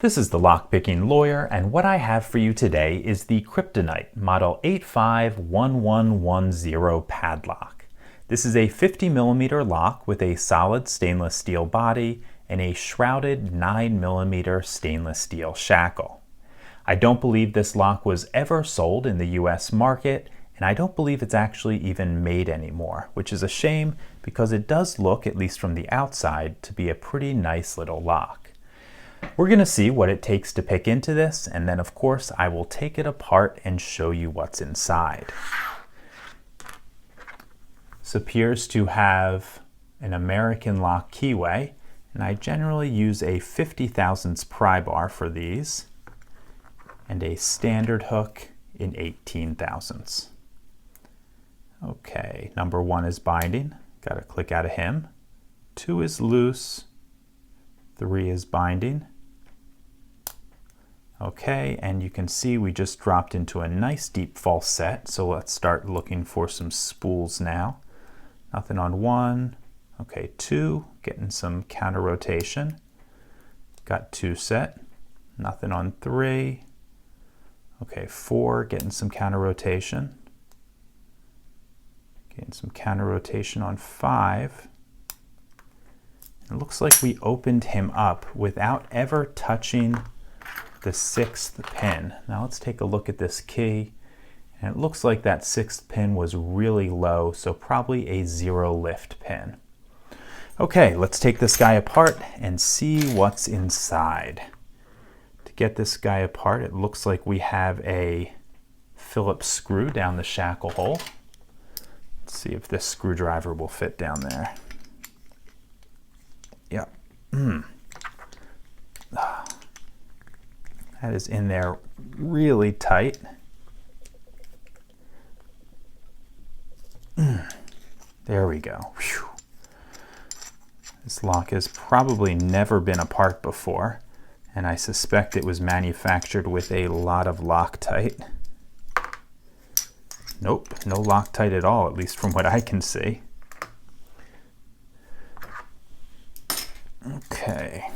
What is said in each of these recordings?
This is the Lockpicking Lawyer, and what I have for you today is the Kryptonite Model 851110 Padlock. This is a 50mm lock with a solid stainless steel body and a shrouded 9mm stainless steel shackle. I don't believe this lock was ever sold in the US market, and I don't believe it's actually even made anymore, which is a shame because it does look, at least from the outside, to be a pretty nice little lock. We're going to see what it takes to pick into this, and then of course I will take it apart and show you what's inside. This appears to have an American lock keyway, and I generally use a 50 thousandths pry bar for these, and a standard hook in 18 thousandths. Okay, number 1 is binding, got to click out of him. 2 is loose, 3 is binding. Okay, and you can see we just dropped into a nice deep false set, so let's start looking for some spools now. Nothing on 1. Okay, 2, getting some counter rotation. Got 2 set. Nothing on 3. Okay, 4, getting some counter rotation. Getting some counter rotation on 5. It looks like we opened him up without ever touching the 6th pin. Now let's take a look at this key, and it looks like that 6th pin was really low, so probably a 0 lift pin. Okay, let's take this guy apart and see what's inside. To get this guy apart, it looks like we have a Phillips screw down the shackle hole. Let's see if this screwdriver will fit down there. Yep. That is in there really tight. There we go. Whew. This lock has probably never been apart before, and I suspect it was manufactured with a lot of Loctite. Nope, no Loctite at all, at least from what I can see. Okay.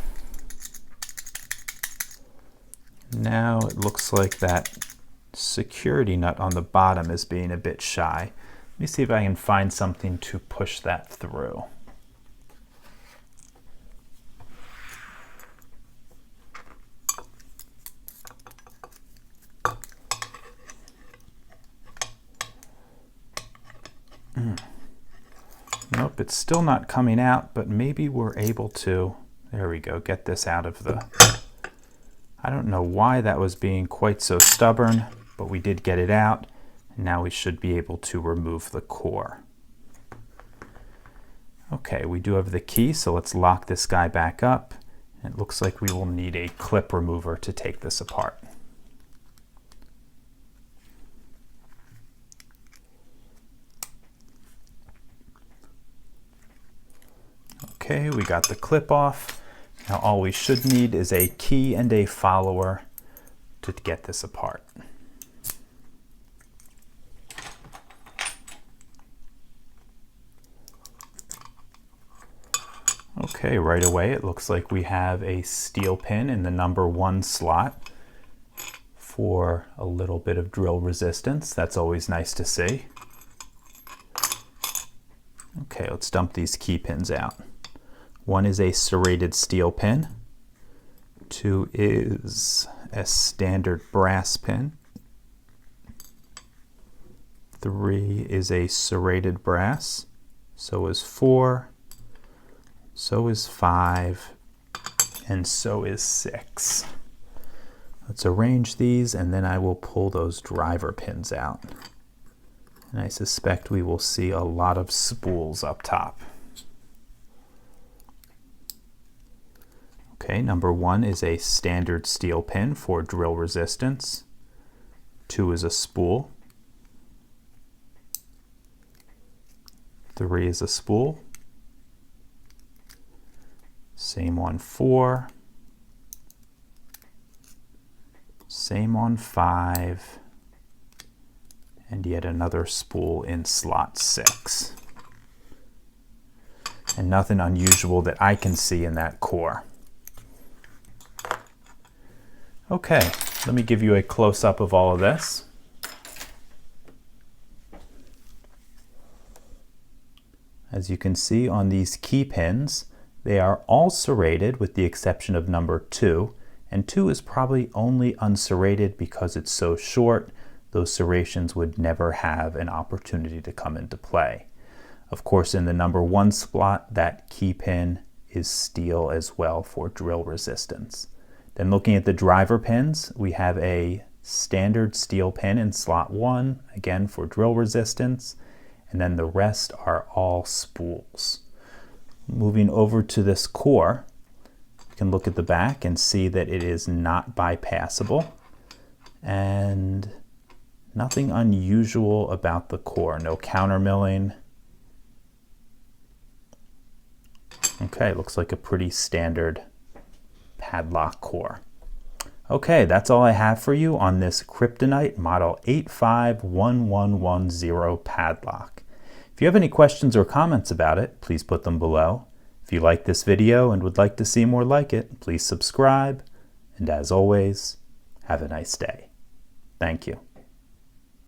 Now it looks like that security nut on the bottom is being a bit shy. Let me see if I can find something to push that through. Nope, it's still not coming out, but maybe we're able to, there we go, get this out of the... I don't know why that was being quite so stubborn, but we did get it out, and now we should be able to remove the core. Okay, we do have the key, so let's lock this guy back up. It looks like we will need a clip remover to take this apart. Okay, we got the clip off. Now all we should need is a key and a follower to get this apart. Okay, right away it looks like we have a steel pin in the number 1 slot for a little bit of drill resistance. That's always nice to see. Okay, let's dump these key pins out. 1 is a serrated steel pin. 2 is a standard brass pin. 3 is a serrated brass. So is 4. So is 5. And so is 6. Let's arrange these, and then I will pull those driver pins out. And I suspect we will see a lot of spools up top. Okay, number 1 is a standard steel pin for drill resistance. 2 is a spool. 3 is a spool. Same on 4. Same on 5. And yet another spool in slot 6. And nothing unusual that I can see in that core. Okay, let me give you a close-up of all of this. As you can see on these key pins, they are all serrated with the exception of number 2, and 2 is probably only unserrated because it's so short. Those serrations would never have an opportunity to come into play. Of course, in the number 1 slot, that key pin is steel as well for drill resistance. Then looking at the driver pins, we have a standard steel pin in slot 1, again for drill resistance, and then the rest are all spools. Moving over to this core, you can look at the back and see that it is not bypassable, and nothing unusual about the core, no countermilling. Okay, looks like a pretty standard padlock core. Okay, that's all I have for you on this Kryptonite model 851110 padlock. If you have any questions or comments about it, please put them below. If you like this video and would like to see more like it, please subscribe. And as always, have a nice day. Thank you.